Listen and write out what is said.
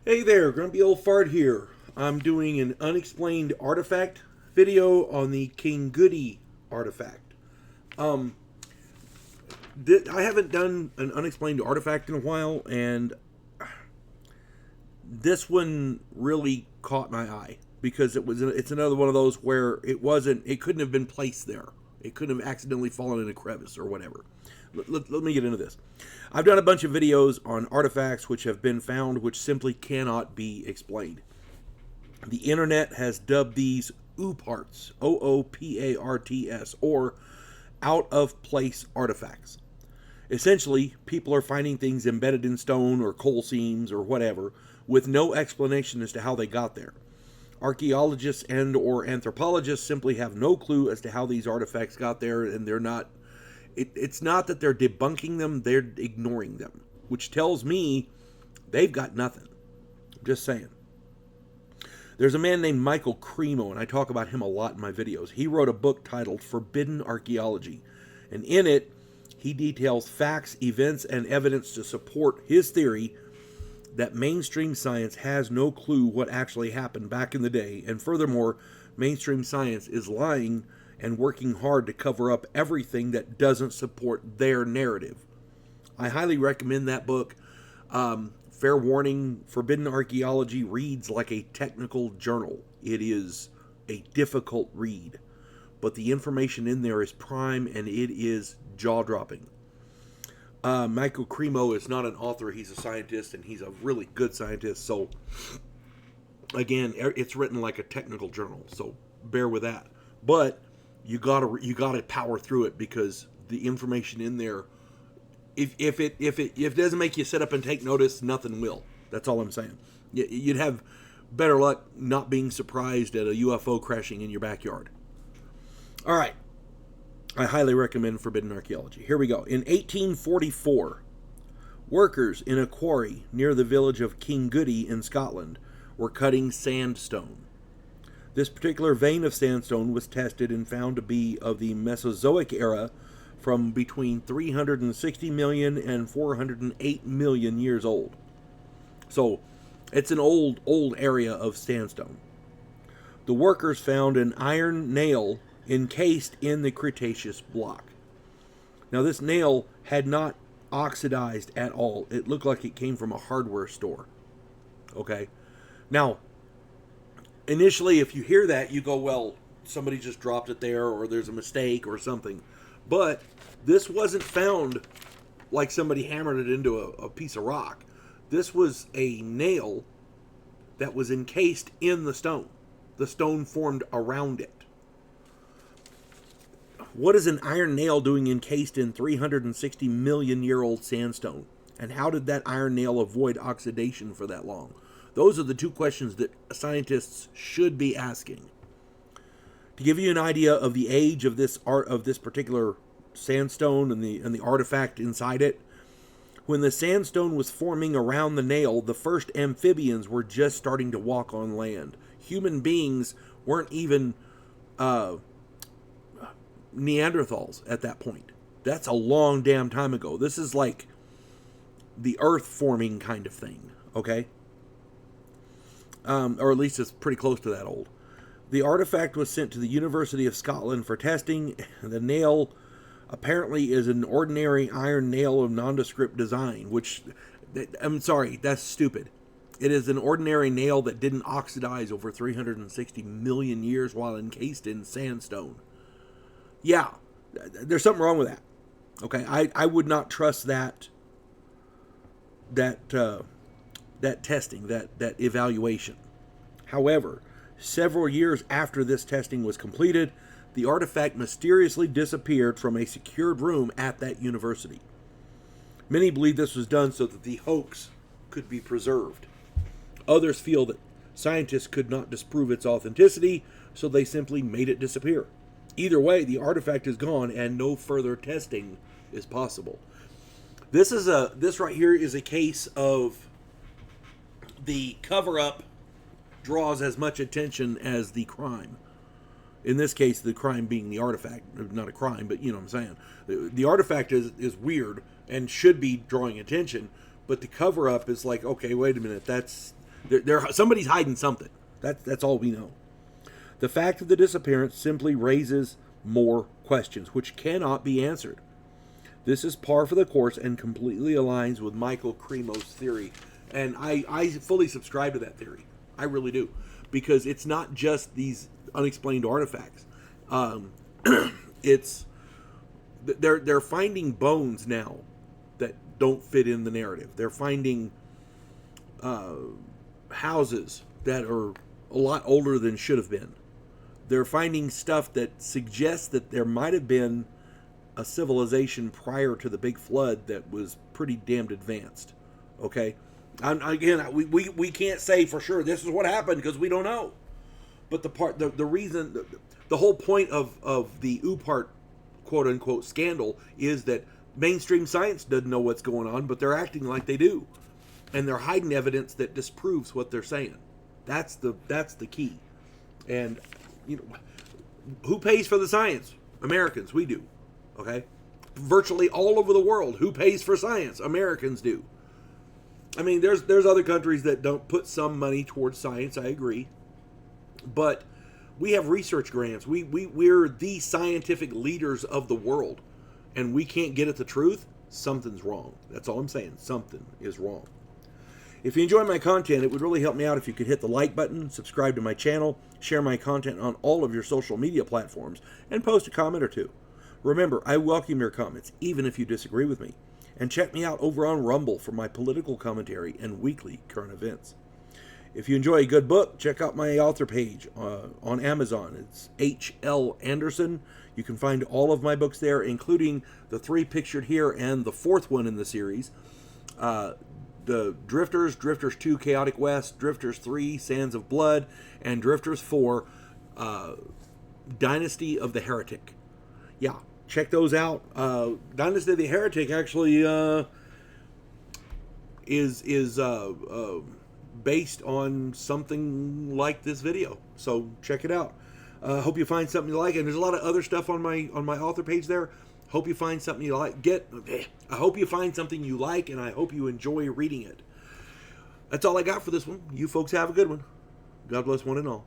Hey there, Grumpy Old Fart here. I'm doing an unexplained artifact video on the Kingoodie Artifact. Um, I haven't done an unexplained artifact in a while, and this one really caught my eye because it's another one of those where it couldn't have been placed there. It couldn't have accidentally fallen in a crevice or whatever. Let me get into this. I've done a bunch of videos on artifacts which have been found which simply cannot be explained. The internet has dubbed these OOPARTs, OOPARTS, or out-of-place artifacts. Essentially, people are finding things embedded in stone or coal seams or whatever with no explanation as to how they got there. Archaeologists and or anthropologists simply have no clue as to how these artifacts got there, and it's not that they're debunking them, they're ignoring them, which tells me they've got nothing. I'm just saying. There's a man named Michael Cremo, and I talk about him a lot in my videos. He wrote a book titled Forbidden Archaeology, and in it, he details facts, events, and evidence to support his theory that mainstream science has no clue what actually happened back in the day, and furthermore, mainstream science is lying and working hard to cover up everything that doesn't support their narrative. I highly recommend that book. Fair warning, Forbidden Archaeology reads like a technical journal. It is a difficult read, but the information in there is prime and it is jaw-dropping. Michael Cremo is not an author, he's a scientist, and he's a really good scientist, so again, it's written like a technical journal, so bear with that. But you gotta power through it because the information in there, if it doesn't make you sit up and take notice, nothing will. That's all I'm saying. You'd have better luck not being surprised at a UFO crashing in your backyard. All right. I highly recommend Forbidden Archaeology. Here we go. In 1844, workers in a quarry near the village of Kingoodie in Scotland were cutting sandstone. This particular vein of sandstone was tested and found to be of the Mesozoic era from between 360 million and 408 million years old. So, it's an old area of sandstone. The workers found an iron nail encased in the Cretaceous block. Now, this nail had not oxidized at all. It looked like it came from a hardware store. Okay? Now, initially, if you hear that, you go, well, somebody just dropped it there, or there's a mistake or something. But this wasn't found like somebody hammered it into a piece of rock. This was a nail that was encased in the stone. The stone formed around it. What is an iron nail doing encased in 360 million year old sandstone? And how did that iron nail avoid oxidation for that long? Those are the two questions that scientists should be asking. To give you an idea of the age of this particular sandstone and the artifact inside it, when the sandstone was forming around the nail, the first amphibians were just starting to walk on land. Human beings weren't even Neanderthals at that point. That's a long damn time ago. This is like the earth forming kind of thing, okay? Or at least it's pretty close to that old. The artifact was sent to the University of Scotland for testing. The nail apparently is an ordinary iron nail of nondescript design, which, I'm sorry, that's stupid. It is an ordinary nail that didn't oxidize over 360 million years while encased in sandstone. Yeah, there's something wrong with that. Okay, I would not trust that testing, that evaluation. However, several years after this testing was completed, the artifact mysteriously disappeared from a secured room at that university. Many believe this was done so that the hoax could be preserved. Others feel that scientists could not disprove its authenticity, so they simply made it disappear. Either way, the artifact is gone and no further testing is possible. This right here is a case of the cover-up draws as much attention as the crime. In this case, the crime being the artifact. Not a crime, but you know what I'm saying. The artifact is weird and should be drawing attention, but the cover-up is like, okay, wait a minute, that's Somebody's hiding something. That's all we know. The fact of the disappearance simply raises more questions, which cannot be answered. This is par for the course and completely aligns with Michael Cremo's theory. And I fully subscribe to that theory. I really do. Because it's not just these unexplained artifacts. They're finding bones now that don't fit in the narrative. They're finding houses that are a lot older than should have been. They're finding stuff that suggests that there might have been a civilization prior to the big flood that was pretty damned advanced. Okay? We can't say for sure this is what happened because we don't know. But the reason, the whole point of the UPART quote-unquote scandal is that mainstream science doesn't know what's going on, but they're acting like they do. And they're hiding evidence that disproves what they're saying. That's the key. And, who pays for the science? Americans, we do. Okay? Virtually all over the world, who pays for science? Americans do. I mean, there's other countries that don't put some money towards science, I agree. But we have research grants. We're the scientific leaders of the world. And we can't get at the truth, something's wrong. That's all I'm saying. Something is wrong. If you enjoy my content, it would really help me out if you could hit the like button, subscribe to my channel, share my content on all of your social media platforms, and post a comment or two. Remember, I welcome your comments, even if you disagree with me. And check me out over on Rumble for my political commentary and weekly current events. If you enjoy a good book, check out my author page on Amazon. It's H.L. Anderson. You can find all of my books there, including the 3 pictured here and the 4th one in the series. The Drifters, Drifters 2, Chaotic West, Drifters 3, Sands of Blood, and Drifters 4, Dynasty of the Heretic. Yeah, check those out. Dynasty of the Heretic actually is based on something like this video. So check it out. Hope you find something you like. And there's a lot of other stuff on my author page there. Hope you find something you like. I hope you find something you like, and I hope you enjoy reading it. That's all I got for this one. You folks have a good one. God bless one and all.